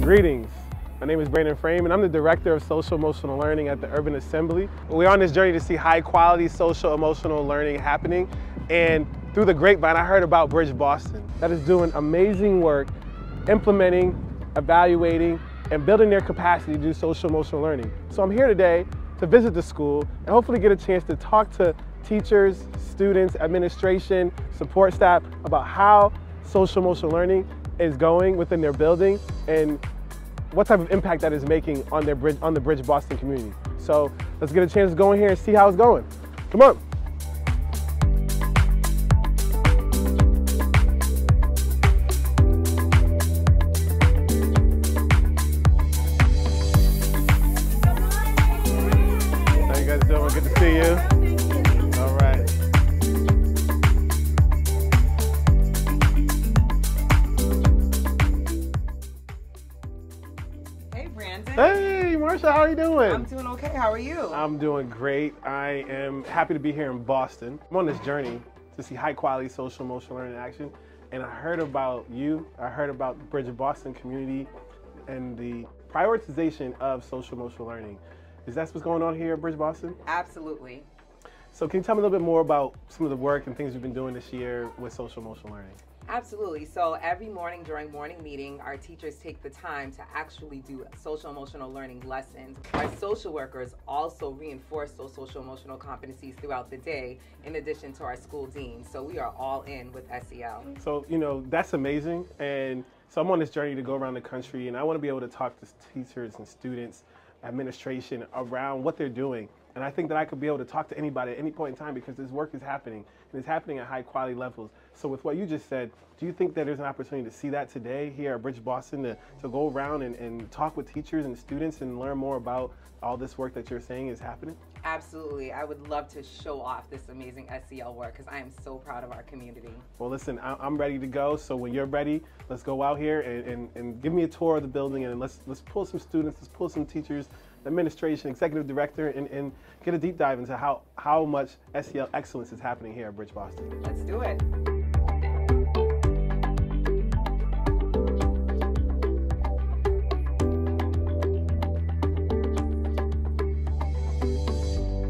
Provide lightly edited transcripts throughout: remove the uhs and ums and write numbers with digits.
Greetings. My name is Brandon Frame, and I'm the Director of Social Emotional Learning at the Urban Assembly. We're on this journey to see high-quality social emotional learning happening, and through the grapevine, I heard about Bridge Boston that is doing amazing work implementing, evaluating, and building their capacity to do social emotional learning. So I'm here today to visit the school and hopefully get a chance to talk to teachers, students, administration, support staff about how social emotional learning is going within their building and what type of impact that is making on the Bridge Boston community. So let's get a chance to go in here and see how it's going. Come on. How you guys doing? Good to see you. All right. Hey, Marsha, how are you doing? I'm doing okay. How are you? I'm doing great. I am happy to be here in Boston. I'm on this journey to see high-quality social emotional learning in action, and I heard about you. I heard about the Bridge Boston community and the prioritization of social emotional learning. Is that what's going on here at Bridge Boston? Absolutely. So can you tell me a little bit more about some of the work and things you've been doing this year with social emotional learning? Absolutely. So every morning during morning meeting, our teachers take the time to actually do social emotional learning lessons. Our social workers also reinforce those social emotional competencies throughout the day, in addition to our school dean. So we are all in with SEL. So, you know, that's amazing. And so I'm on this journey to go around the country, and I want to be able to talk to teachers and students, administration around what they're doing. And I think that I could be able to talk to anybody at any point in time because this work is happening, and it's happening at high quality levels. So with what you just said, do you think that there's an opportunity to see that today here at Bridge Boston to go around and talk with teachers and students and learn more about all this work that you're saying is happening? Absolutely. I would love to show off this amazing SEL work because I am so proud of our community. Well, listen, I'm ready to go. So when you're ready, let's go out here and give me a tour of the building, and let's pull some students, let's pull some teachers, administration, executive director, and get a deep dive into how much SEL excellence is happening here at Bridge Boston. Let's do it.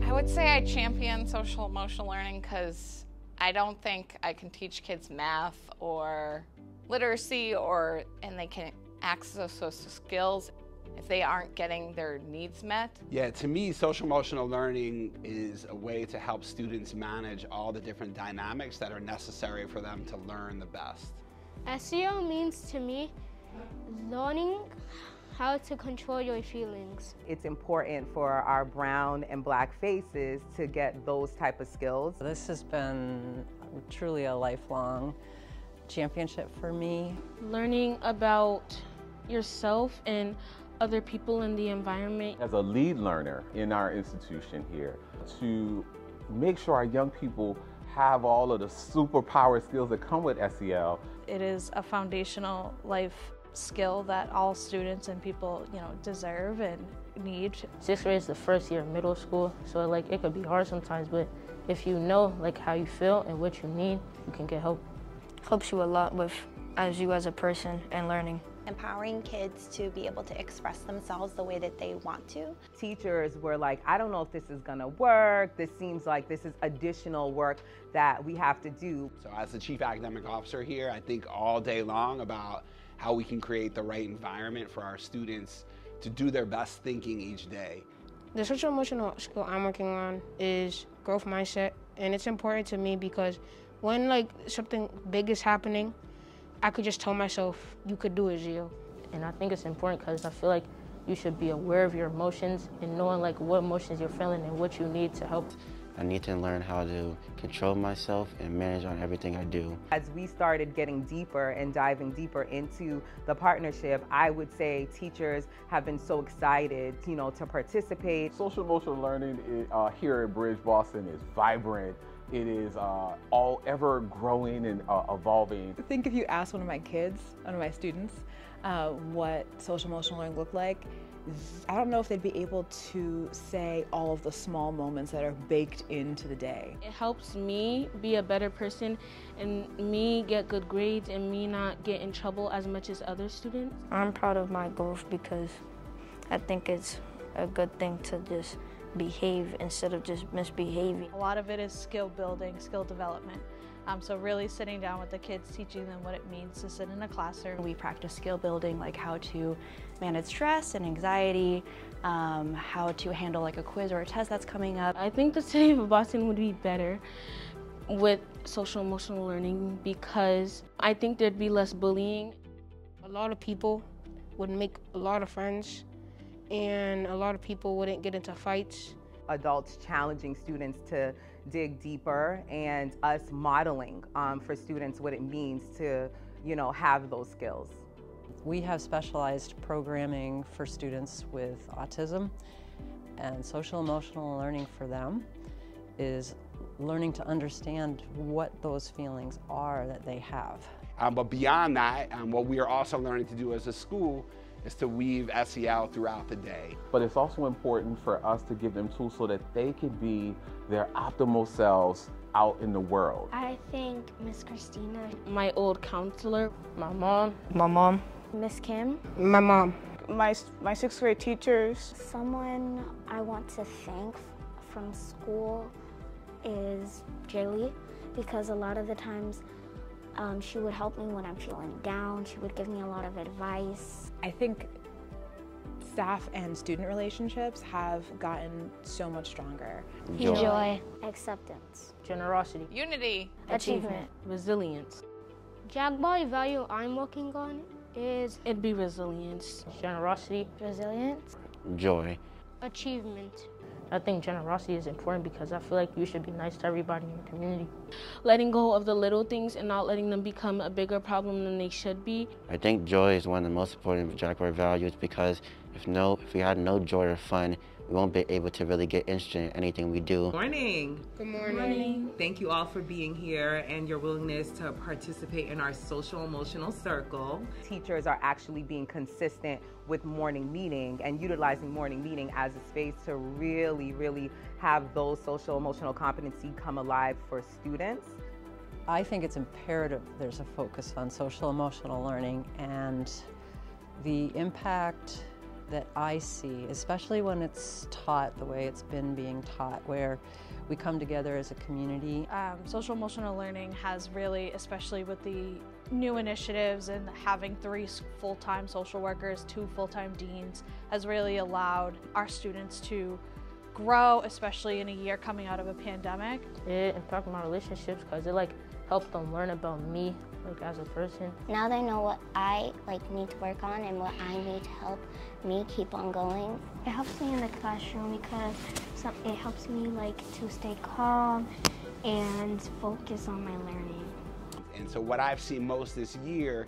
I would say I champion social emotional learning because I don't think I can teach kids math or literacy and they can access social skills if they aren't getting their needs met. Yeah, to me, social emotional learning is a way to help students manage all the different dynamics that are necessary for them to learn the best. SEL means to me learning how to control your feelings. It's important for our brown and black faces to get those type of skills. This has been truly a lifelong championship for me. Learning about yourself and other people in the environment. As a lead learner in our institution here, to make sure our young people have all of the superpower skills that come with SEL. It is a foundational life skill that all students and people, deserve and need. Sixth grade is the first year of middle school, so it could be hard sometimes, but if you know how you feel and what you need, you can get help. Helps you a lot with you as a person and learning. Empowering kids to be able to express themselves the way that they want to. Teachers were like, I don't know if this is gonna work. This seems like this is additional work that we have to do. So as the Chief Academic Officer here, I think all day long about how we can create the right environment for our students to do their best thinking each day. The social emotional skill I'm working on is growth mindset, and it's important to me because when something big is happening, I could just tell myself, you could do it, Gio. And I think it's important because I feel like you should be aware of your emotions and knowing what emotions you're feeling and what you need to help. I need to learn how to control myself and manage on everything I do. As we started getting deeper and diving deeper into the partnership, I would say teachers have been so excited, to participate. Social emotional learning here at Bridge Boston is vibrant. It is all ever growing and evolving. I think if you ask one of my students, what social emotional learning looked like, I don't know if they'd be able to say all of the small moments that are baked into the day. It helps me be a better person and me get good grades and me not get in trouble as much as other students. I'm proud of my growth because I think it's a good thing to just behave instead of just misbehaving. A lot of it is skill building, skill development. So really sitting down with the kids, teaching them what it means to sit in a classroom. We practice skill building, like how to manage stress and anxiety, how to handle like a quiz or a test that's coming up. I think the city of Boston would be better with social emotional learning because I think there'd be less bullying. A lot of people would make a lot of friends and a lot of people wouldn't get into fights. Adults challenging students to dig deeper and us modeling for students what it means to, have those skills. We have specialized programming for students with autism, and social emotional learning for them is learning to understand what those feelings are that they have. But beyond that, what we are also learning to do as a school is to weave SEL throughout the day. But it's also important for us to give them tools so that they can be their optimal selves out in the world. I think Miss Christina. My old counselor. My mom. My mom. Miss Kim. My mom. My 6th grade teachers. Someone I want to thank from school is Jaylee, because a lot of the times she would help me when I'm feeling down. She would give me a lot of advice. I think staff and student relationships have gotten so much stronger. Joy. Acceptance. Generosity. Unity. Achievement. Resilience. Jagbody value I'm working on is it'd be resilience. Generosity. Resilience. Joy. Achievement. I think generosity is important because I feel like you should be nice to everybody in the community. Letting go of the little things and not letting them become a bigger problem than they should be. I think joy is one of the most important Jaguar values because if we had no joy or fun, we won't be able to really get interested in anything we do. Morning. Good morning. Good morning. Thank you all for being here and your willingness to participate in our social emotional circle. Teachers are actually being consistent with morning meeting and utilizing morning meeting as a space to really have those social emotional competency come alive for students. I think it's imperative there's a focus on social emotional learning, and the impact that I see, especially when it's taught the way it's been being taught, where we come together as a community. Social emotional learning has really, especially with the new initiatives and having 3 full-time social workers, 2 full-time deans, has really allowed our students to grow, especially in a year coming out of a pandemic. It impacted my relationships because it helped them learn about me as a person. Now they know what I need to work on and what I need to help me keep on going. It helps me in the classroom because it helps me to stay calm and focus on my learning. And so what I've seen most this year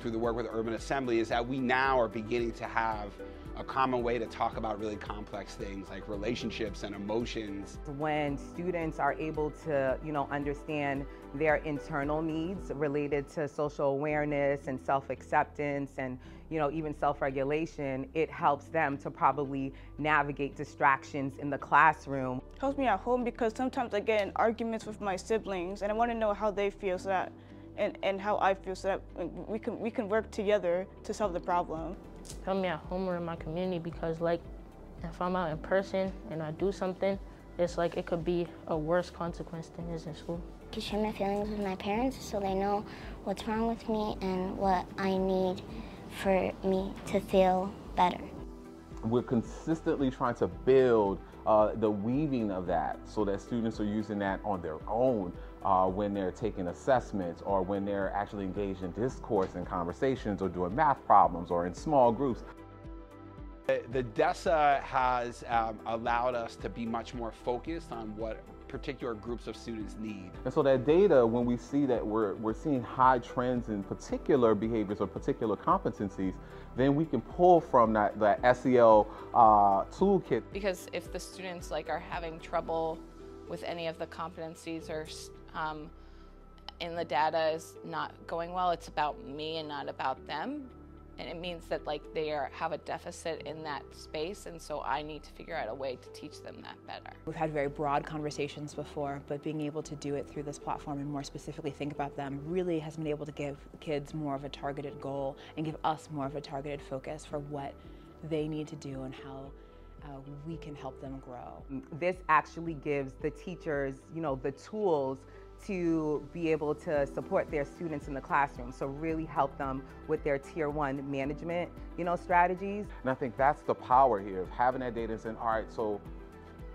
through the work with Urban Assembly is that we now are beginning to have a common way to talk about really complex things like relationships and emotions. When students are able to, understand their internal needs related to social awareness and self-acceptance and, even self-regulation, it helps them to probably navigate distractions in the classroom. It helps me at home because sometimes I get in arguments with my siblings and I want to know how they feel so that, and how I feel so that we can work together to solve the problem. Help me at home or in my community because if I'm out in person and I do something, it's it could be a worse consequence than it is in school. I can share my feelings with my parents so they know what's wrong with me and what I need for me to feel better. We're consistently trying to build the weaving of that so that students are using that on their own when they're taking assessments or when they're actually engaged in discourse and conversations or doing math problems or in small groups. The DESA has allowed us to be much more focused on what particular groups of students need. And so that data, when we see that we're seeing high trends in particular behaviors or particular competencies, then we can pull from that SEL toolkit. Because if the students are having trouble with any of the competencies or in the data is not going well, it's about me and not about them. and it means that like have a deficit in that space, and so I need to figure out a way to teach them that better. We've had very broad conversations before, but being able to do it through this platform and more specifically think about them really has been able to give kids more of a targeted goal and give us more of a targeted focus for what they need to do and how we can help them grow. This actually gives the teachers, the tools to be able to support their students in the classroom. So really help them with their tier 1 management, strategies. And I think that's the power here of having that data and saying, all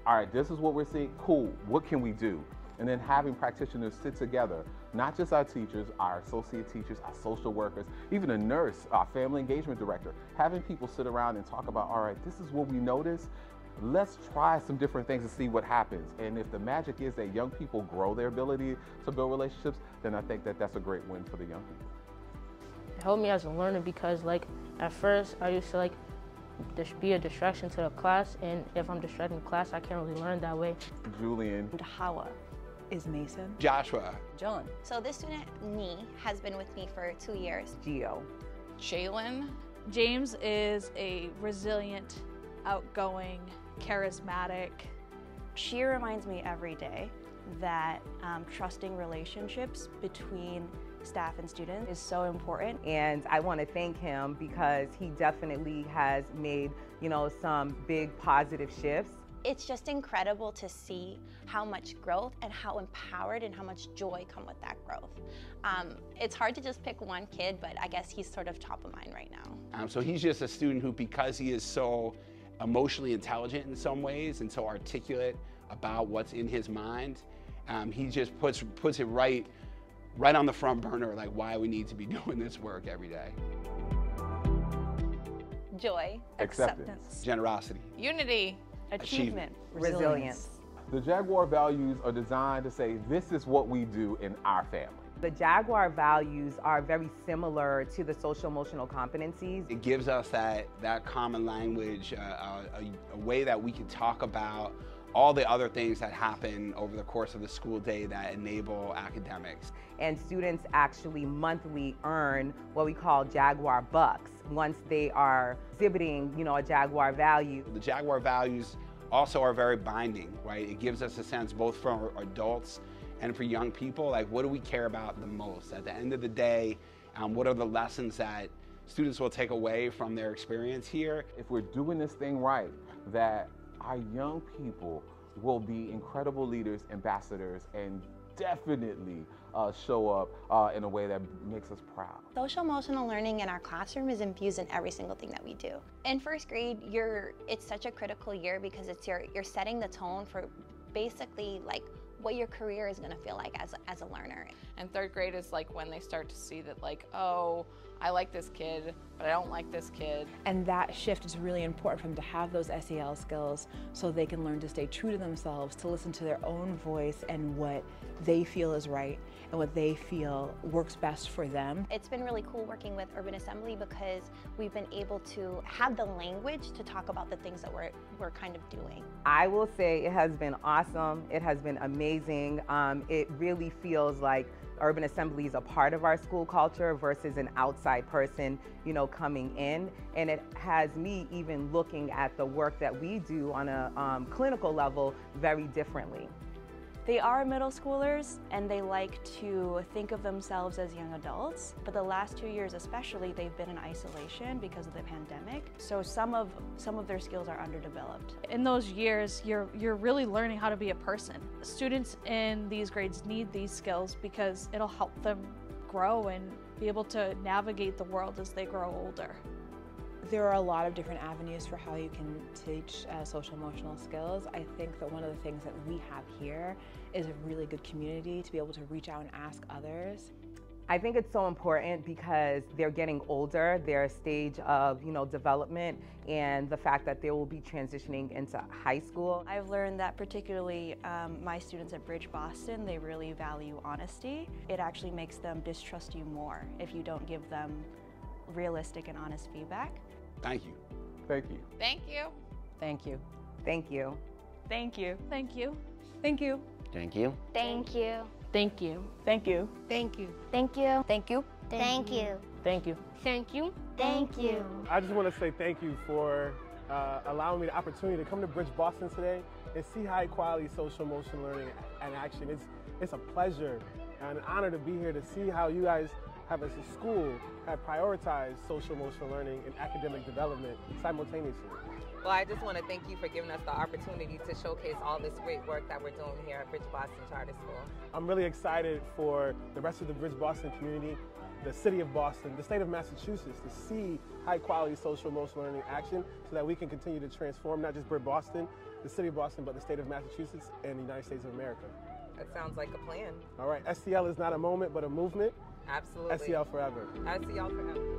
right, this is what we're seeing, cool, what can we do? And then having practitioners sit together, not just our teachers, our associate teachers, our social workers, even a nurse, our family engagement director, having people sit around and talk about, all right, this is what we noticed. Let's try some different things to see what happens. And if the magic is that young people grow their ability to build relationships, then I think that that's a great win for the young people. It helped me as a learner because at first I used to be a distraction to the class, and if I'm distracting the class, I can't really learn that way. Julian. Hawa. Is Mason. Joshua. John. So this student, Nee, has been with me for 2 years. Gio. Jalen. James is a resilient, outgoing, charismatic. She reminds me every day that trusting relationships between staff and students is so important. And I want to thank him because he definitely has made, some big positive shifts. It's just incredible to see how much growth and how empowered and how much joy come with that growth. It's hard to just pick one kid, but I guess he's sort of top of mind right now. So he's just a student who, because he is so emotionally intelligent in some ways and so articulate about what's in his mind, he just puts it right on the front burner, like why we need to be doing this work every day. Joy. Acceptance. Generosity. Unity. Achievement. Resilience. The Jaguar values are designed to say, this is what we do in our family. The Jaguar values are very similar to the social emotional competencies. It gives us that common language, a way that we can talk about all the other things that happen over the course of the school day that enable academics. And students actually monthly earn what we call Jaguar bucks once they are exhibiting, a Jaguar value. The Jaguar values also are very binding, right? It gives us a sense both for adults and for young people, like what do we care about the most? At the end of the day, what are the lessons that students will take away from their experience here? If we're doing this thing right, that our young people will be incredible leaders, ambassadors, and definitely show up in a way that makes us proud. Social emotional learning in our classroom is infused in every single thing that we do. In first grade, it's such a critical year because you're setting the tone for basically what your career is going to feel like as a learner. And third grade is when they start to see that oh, I like this kid, but I don't like this kid. And that shift is really important for them to have those SEL skills so they can learn to stay true to themselves, to listen to their own voice and what they feel is right and what they feel works best for them. It's been really cool working with Urban Assembly because we've been able to have the language to talk about the things that we're kind of doing. I will say it has been awesome. It has been amazing. It really feels like Urban Assembly is a part of our school culture versus an outside person, coming in. And it has me even looking at the work that we do on a clinical level very differently. They are middle schoolers and they like to think of themselves as young adults, but the last 2 years especially, they've been in isolation because of the pandemic. So some of their skills are underdeveloped. In those years, you're really learning how to be a person. Students in these grades need these skills because it'll help them grow and be able to navigate the world as they grow older. There are a lot of different avenues for how you can teach social emotional skills. I think that one of the things that we have here is a really good community to be able to reach out and ask others. I think it's so important because they're getting older, their stage of development, and the fact that they will be transitioning into high school. I've learned that particularly my students at Bridge Boston, they really value honesty. It actually makes them distrust you more if you don't give them realistic and honest feedback. Thank you. Thank you. Thank you. Thank you. Thank you. Thank you. Thank you. Thank you. Thank you. Thank you. Thank you. Thank you. Thank you. Thank you. Thank you. Thank you. Thank you. Thank you. Thank you. I just want to say thank you for allowing me the opportunity to come to Bridge Boston today and see high quality social emotional learning in action. It's a pleasure and an honor to be here to see how you guys have as a school have prioritized social emotional learning and academic development simultaneously. Well, I just want to thank you for giving us the opportunity to showcase all this great work that we're doing here at Bridge Boston Charter School. I'm really excited for the rest of the Bridge Boston community, the city of Boston, the state of Massachusetts to see high quality social emotional learning action so that we can continue to transform not just Bridge Boston, the city of Boston, but the state of Massachusetts and the United States of America. That sounds like a plan. All right, SEL is not a moment, but a movement. Absolutely. SEL forever. SEL forever.